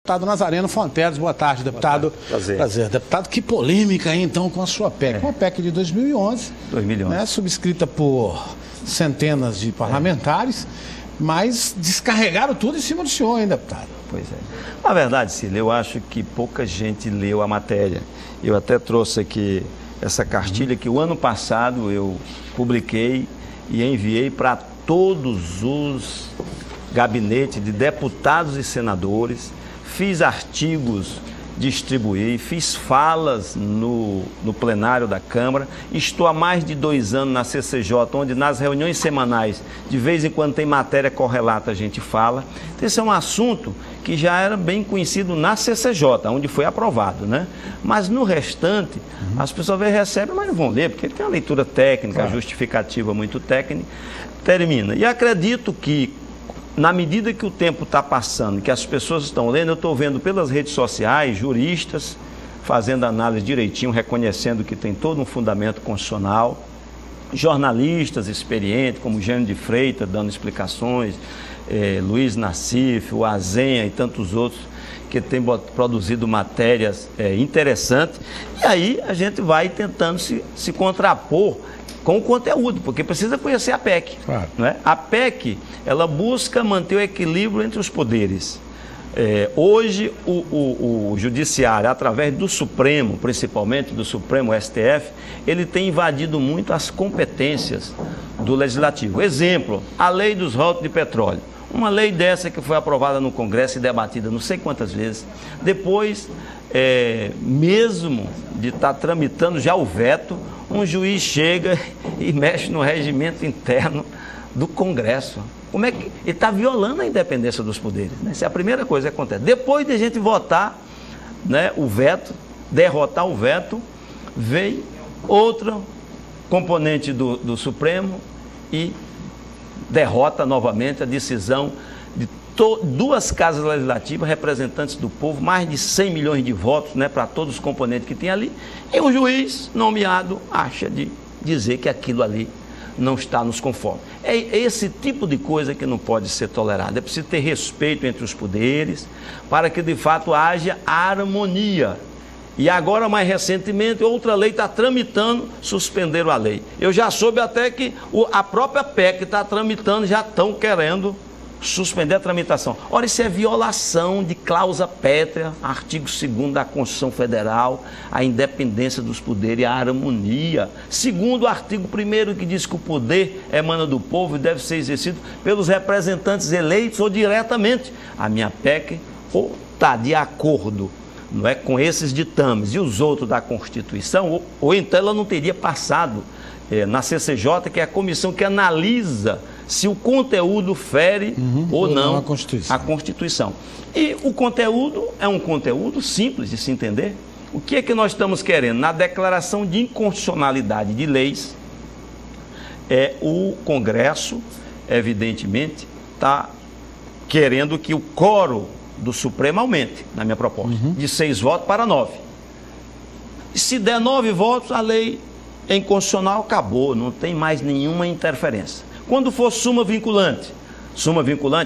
Deputado Nazareno Fonteles, boa tarde, deputado. Prazer. Deputado, que polêmica aí, então, com a sua PEC. Uma PEC de 2011. Né, subscrita por centenas de parlamentares, mas descarregaram tudo em cima do senhor, hein, deputado? Pois é. Na verdade, Cílio, eu acho que pouca gente leu a matéria. Eu até trouxe aqui essa cartilha que o ano passado eu publiquei e enviei para todos os gabinetes de deputados e senadores, fiz artigos, distribuí, fiz falas no plenário da Câmara, estou há mais de 2 anos na CCJ, onde nas reuniões semanais, de vez em quando tem matéria correlata, a gente fala. Então, esse é um assunto que já era bem conhecido na CCJ, onde foi aprovado, né? Mas no restante, as pessoas recebem, mas não vão ler, porque tem uma leitura técnica, claro, justificativa muito técnica, termina. E acredito que, na medida que o tempo está passando, que as pessoas estão lendo, eu estou vendo pelas redes sociais, juristas fazendo análise direitinho, reconhecendo que tem todo um fundamento constitucional, jornalistas experientes, como Gênio de Freitas, dando explicações, Luiz Nassif, o Azenha e tantos outros, que têm produzido matérias interessantes. E aí a gente vai tentando se contrapor com o conteúdo, porque precisa conhecer a PEC. Claro. Não é? A PEC, ela busca manter o equilíbrio entre os poderes. Hoje, o Judiciário, através do Supremo, principalmente do Supremo STF, ele tem invadido muito as competências do Legislativo. Exemplo, a lei dos royalties de petróleo. Uma lei dessa que foi aprovada no Congresso e debatida não sei quantas vezes. Depois, mesmo de estar tramitando já o veto, um juiz chega e mexe no regimento interno do Congresso. Como é que ele está violando a independência dos poderes? Né? Essa é a primeira coisa que acontece. Depois de a gente votar, né, o veto, derrotar o veto, vem outro componente do Supremo e derrota novamente a decisão de 2 casas legislativas, representantes do povo, mais de 100 milhões de votos, né, para todos os componentes que tem ali, e um juiz nomeado acha de dizer que aquilo ali não está nos conforme. É esse tipo de coisa que não pode ser tolerado. É preciso ter respeito entre os poderes para que de fato haja harmonia. E agora, mais recentemente, outra lei está tramitando, suspenderam a lei. Eu já soube até que a própria PEC está tramitando, já estão querendo suspender a tramitação. Ora, isso é violação de cláusula pétrea, artigo 2º da Constituição Federal, a independência dos poderes e a harmonia. Segundo o artigo 1º, que diz que o poder emana do povo e deve ser exercido pelos representantes eleitos ou diretamente. A minha PEC ou está de acordo, não é, com esses ditames e os outros da Constituição, ou então ela não teria passado na CCJ, que é a comissão que analisa se o conteúdo fere ou não a Constituição. E o conteúdo é um conteúdo simples de se entender. O que é que nós estamos querendo? Na declaração de inconstitucionalidade de leis, o Congresso, evidentemente, está querendo que o quórum do Supremo aumente, na minha proposta, de 6 votos para 9. E se der 9 votos, a lei é inconstitucional, acabou, não tem mais nenhuma interferência. Quando for suma vinculante,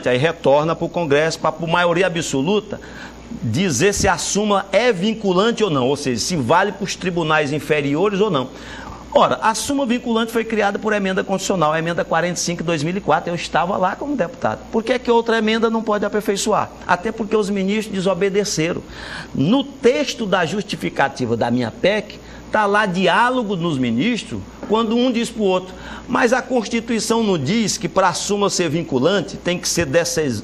aí retorna para o Congresso, para por maioria absoluta, dizer se a súmula é vinculante ou não, ou seja, se vale para os tribunais inferiores ou não. Ora, a súmula vinculante foi criada por emenda constitucional, a emenda 45 de 2004, eu estava lá como deputado. Por que que outra emenda não pode aperfeiçoar? Até porque os ministros desobedeceram. No texto da justificativa da minha PEC, está lá diálogo nos ministros, quando um diz para o outro, mas a Constituição não diz que para a súmula ser vinculante tem que ser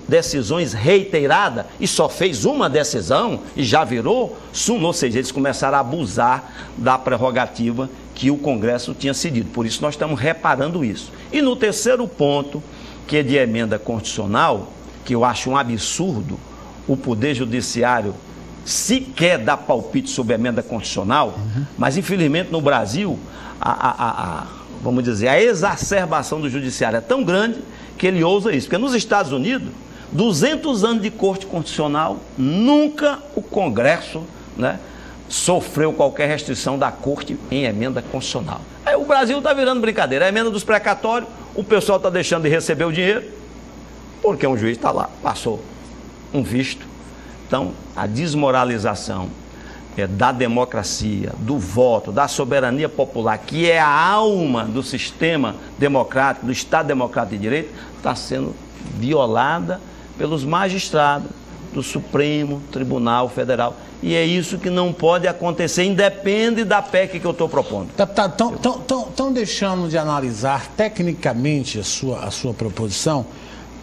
decisões reiteradas, e só fez uma decisão e já virou súmula, ou seja, eles começaram a abusar da prerrogativa que o Congresso tinha cedido. Por isso nós estamos reparando isso. E no terceiro ponto, que é de emenda constitucional, que eu acho um absurdo o Poder Judiciário se quer dar palpite sobre a emenda constitucional, mas infelizmente no Brasil, vamos dizer, a exacerbação do judiciário é tão grande que ele ousa isso. Porque nos Estados Unidos, 200 anos de Corte Constitucional, nunca o Congresso, né, sofreu qualquer restrição da Corte em emenda constitucional. Aí o Brasil está virando brincadeira. A emenda dos precatórios, o pessoal está deixando de receber o dinheiro, porque um juiz está lá, passou um visto, Então, a desmoralização da democracia, do voto, da soberania popular, que é a alma do sistema democrático, do Estado Democrático de Direito, está sendo violada pelos magistrados do Supremo Tribunal Federal. E é isso que não pode acontecer, independe da PEC que eu estou propondo. Deputado, estão deixando de analisar tecnicamente a sua proposição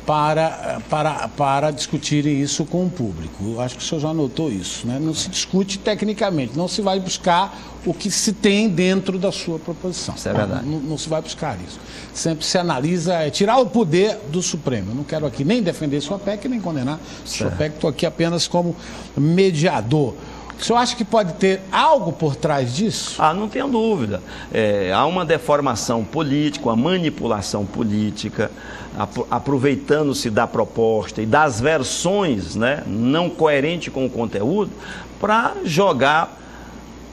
para discutirem isso com o público. Eu acho que o senhor já notou isso, né? Não se discute tecnicamente, não se vai buscar o que se tem dentro da sua proposição. Isso é verdade. Não se vai buscar isso. Sempre se analisa, tirar o poder do Supremo. Eu não quero aqui nem defender sua PEC, nem condenar sua PEC, estou aqui apenas como mediador. O senhor acha que pode ter algo por trás disso? Não tenho dúvida. Há uma deformação política, uma manipulação política, aproveitando-se da proposta e das versões, né, não coerentes com o conteúdo, para jogar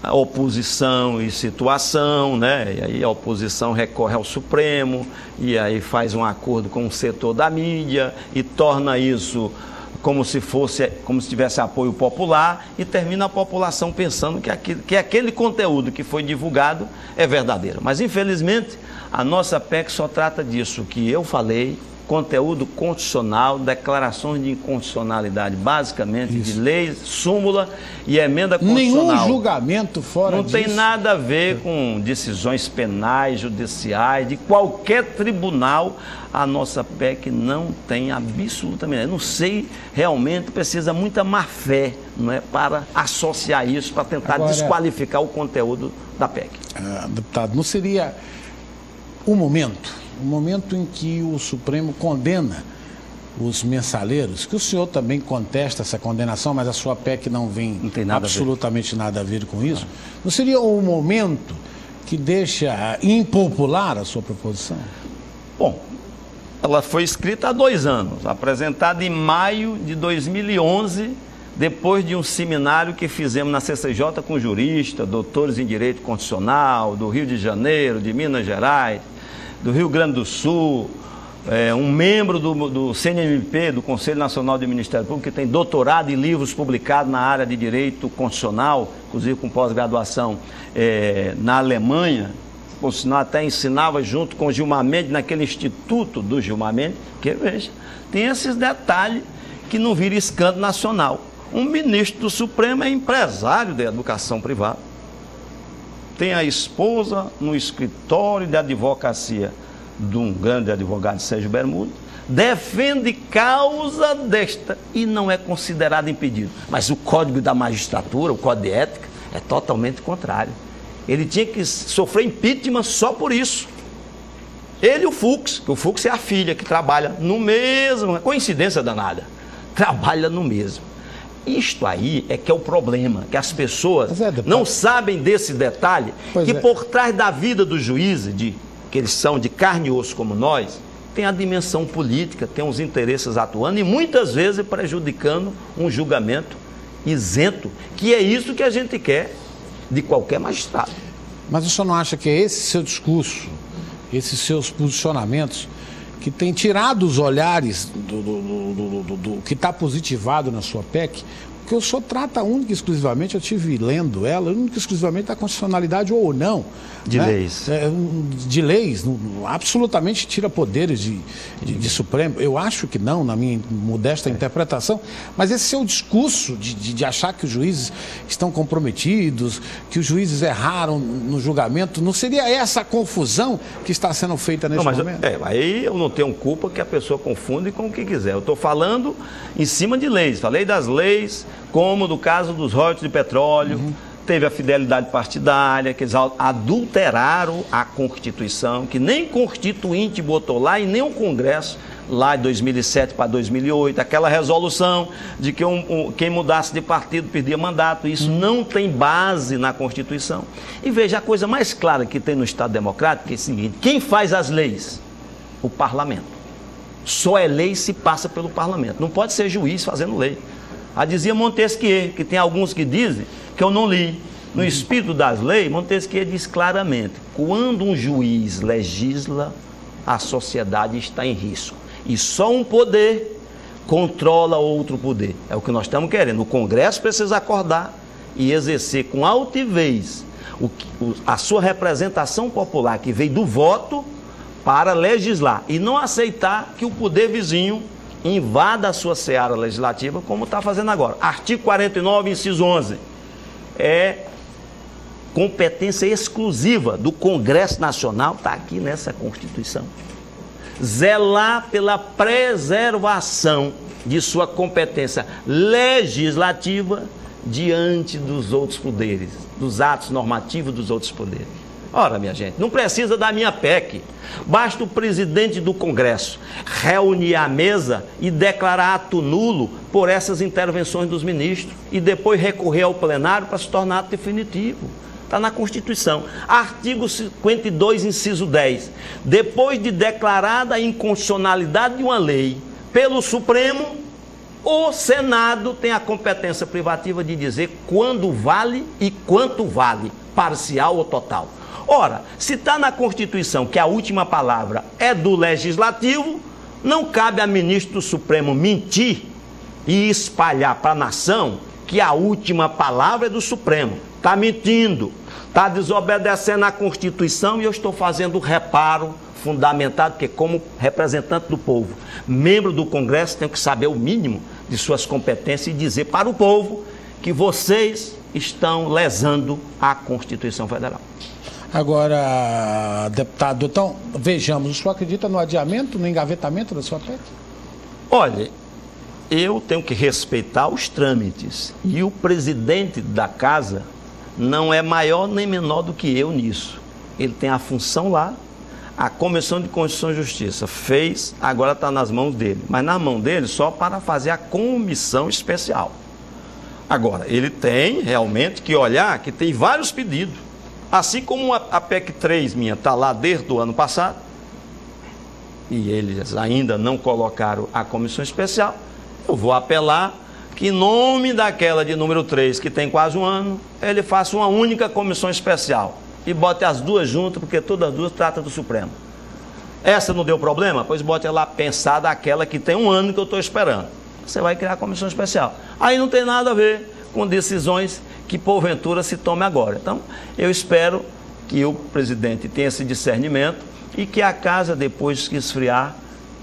a oposição em situação, né? E aí a oposição recorre ao Supremo, e aí faz um acordo com o setor da mídia e torna isso como se tivesse apoio popular, e termina a população pensando que aquele conteúdo que foi divulgado é verdadeiro. Mas, infelizmente, a nossa PEC só trata disso que eu falei, conteúdo constitucional, declarações de inconstitucionalidade, basicamente, de leis, súmula e emenda constitucional. Nenhum julgamento fora disso. Não tem nada a ver É. com decisões penais, judiciais, de qualquer tribunal. A nossa PEC não tem absolutamente. Eu não sei, realmente precisa muita má-fé, não é, para associar isso, para tentar desqualificar o conteúdo da PEC. Deputado, não seria o momento em que o Supremo condena os mensaleiros, que o senhor também contesta essa condenação, mas a sua PEC não tem absolutamente nada a ver com isso, não seria o momento que deixa impopular a sua proposição? Bom, ela foi escrita há 2 anos, apresentada em maio de 2011, depois de um seminário que fizemos na CCJ com juristas, doutores em Direito Constitucional, do Rio de Janeiro, de Minas Gerais, do Rio Grande do Sul, um membro do CNMP, do Conselho Nacional do Ministério Público, que tem doutorado e livros publicados na área de Direito Constitucional, inclusive com pós-graduação na Alemanha, por sinal até ensinava junto com o Gilmar Mendes, naquele instituto do Gilmar Mendes, que veja, tem esses detalhes que não vira escândalo nacional. Um ministro do Supremo é empresário da educação privada. Tem a esposa no escritório de advocacia de um grande advogado, Sérgio Bermudes, defende causa desta e não é considerado impedido. Mas o Código da Magistratura, o Código de Ética, é totalmente contrário. Ele tinha que sofrer impeachment só por isso. Ele e o Fux, que o Fux é a filha que trabalha no mesmo, coincidência danada, trabalha no mesmo. Isto aí é que é o problema, que as pessoas não sabem desse detalhe, que por trás da vida dos juízes, que eles são de carne e osso como nós, tem a dimensão política, tem os interesses atuando e muitas vezes prejudicando um julgamento isento, que é isso que a gente quer de qualquer magistrado. Mas o senhor não acha que é esse seu discurso, esses seus posicionamentos, que tem tirado os olhares do que está positivado na sua PEC, porque o senhor trata única e exclusivamente, eu estive lendo ela, única e exclusivamente da constitucionalidade ou não. De leis. De leis, absolutamente tira poderes de Supremo. Eu acho que não, na minha modesta interpretação, mas esse seu discurso de achar que os juízes estão comprometidos, que os juízes erraram no julgamento, não seria essa a confusão que está sendo feita nesse momento? Aí eu não tenho culpa que a pessoa confunde com o que quiser. Eu estou falando em cima de leis, falei das leis, como no caso dos royalties de petróleo, teve a fidelidade partidária, que eles adulteraram a Constituição, que nem constituinte botou lá e nem o Congresso, lá de 2007 para 2008, aquela resolução de que quem mudasse de partido perdia mandato, isso não tem base na Constituição. E veja, a coisa mais clara que tem no Estado Democrático é o seguinte: quem faz as leis? O Parlamento. Só é lei se passa pelo Parlamento, não pode ser juiz fazendo lei. Dizia Montesquieu, que tem alguns que dizem, que eu não li. No espírito das leis, Montesquieu diz claramente: quando um juiz legisla, a sociedade está em risco. E só um poder controla outro poder. É o que nós estamos querendo. O Congresso precisa acordar e exercer com altivez a sua representação popular, que veio do voto, para legislar. E não aceitar que o poder vizinho invada a sua seara legislativa, como está fazendo agora. Artigo 49, inciso 11. É competência exclusiva do Congresso Nacional, está aqui nessa Constituição. Zelar pela preservação de sua competência legislativa diante dos outros poderes, dos atos normativos dos outros poderes. Ora, minha gente, não precisa da minha PEC. Basta o presidente do Congresso reunir a mesa e declarar ato nulo por essas intervenções dos ministros e depois recorrer ao plenário para se tornar ato definitivo. Está na Constituição. Artigo 52, inciso 10. Depois de declarada a inconstitucionalidade de uma lei pelo Supremo, o Senado tem a competência privativa de dizer quando vale e quanto vale, parcial ou total. Ora, se está na Constituição que a última palavra é do Legislativo, não cabe a ministro do Supremo mentir e espalhar para a nação que a última palavra é do Supremo. Está mentindo, está desobedecendo a Constituição e eu estou fazendo reparo fundamentado, porque como representante do povo, membro do Congresso, tenho que saber o mínimo de suas competências e dizer para o povo que vocês estão lesando a Constituição Federal. Agora, deputado, então, vejamos, o senhor acredita no adiamento, no engavetamento da sua PEC? Olha, eu tenho que respeitar os trâmites e o presidente da casa não é maior nem menor do que eu nisso. Ele tem a função lá, a Comissão de Constituição e Justiça fez, agora está nas mãos dele, mas na mão dele só para fazer a comissão especial. Agora, ele tem realmente que olhar que tem vários pedidos. Assim como a PEC 3 minha está lá desde o ano passado, e eles ainda não colocaram a comissão especial, eu vou apelar que em nome daquela de número 3, que tem quase um ano, ele faça uma única comissão especial e bote as duas juntas, porque todas as duas tratam do Supremo. Essa não deu problema? Pois bote lá pensada aquela que tem um ano que eu estou esperando. Você vai criar a comissão especial. Aí não tem nada a ver com decisões que porventura se tome agora. Então, eu espero que o presidente tenha esse discernimento e que a casa, depois que esfriar,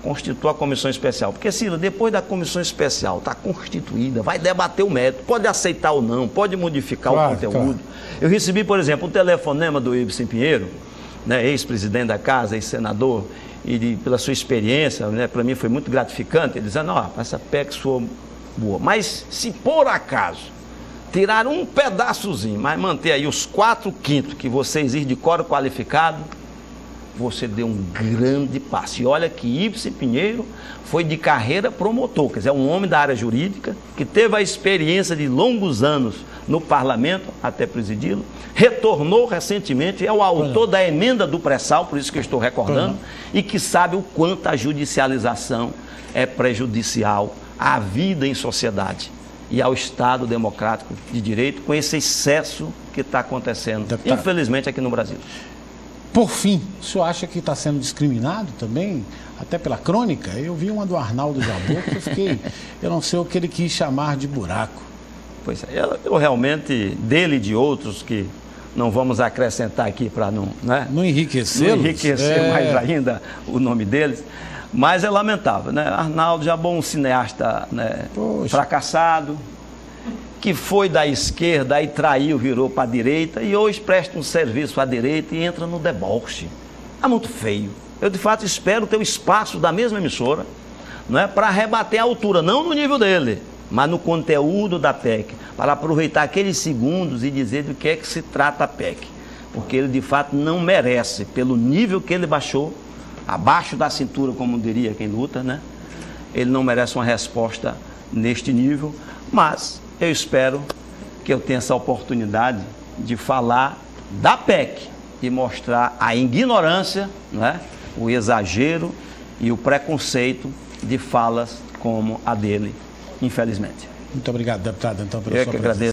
constitua a comissão especial. Porque, Cila, depois da comissão especial está constituída, vai debater o mérito, pode aceitar ou não, pode modificar o conteúdo. Eu recebi, por exemplo, um telefonema do Ibsen Pinheiro, né, ex-presidente da casa, ex-senador, e pela sua experiência, né, para mim foi muito gratificante, ele dizendo, ó, essa PEC foi boa, mas se por acaso tirar um pedaçozinho, mas manter aí os 4/5 que você exige de quórum qualificado, você deu um grande passo. E olha que Ibsen Pinheiro foi de carreira promotor, quer dizer, um homem da área jurídica, que teve a experiência de longos anos no parlamento, até presidi-lo, retornou recentemente, é o autor da emenda do pré-sal, por isso que eu estou recordando, e que sabe o quanto a judicialização é prejudicial à vida em sociedade e ao Estado democrático de direito, com esse excesso que está acontecendo, deputado, infelizmente, aqui no Brasil. Por fim, o senhor acha que está sendo discriminado também, até pela crônica? Eu vi uma do Arnaldo Jabor, que eu não sei o que ele quis chamar de buraco. Pois é, eu realmente, dele e de outros que não vamos acrescentar aqui para não, né, não enriquecer mais ainda o nome deles, mas é lamentável, né? Arnaldo Jabor, um cineasta, né, fracassado, que foi da esquerda e traiu, virou para a direita e hoje presta um serviço à direita e entra no deboche. É muito feio. Eu, de fato, espero ter o espaço da mesma emissora, né, para rebater a altura, não no nível dele, mas no conteúdo da PEC, para aproveitar aqueles segundos e dizer do que é que se trata a PEC. Porque ele, de fato, não merece, pelo nível que ele baixou, abaixo da cintura, como diria quem luta, né? Ele não merece uma resposta neste nível, mas eu espero que eu tenha essa oportunidade de falar da PEC e mostrar a ignorância, né, o exagero e o preconceito de falas como a dele, infelizmente. Muito obrigado, deputado, então, pela sua presença. Eu que agradeço.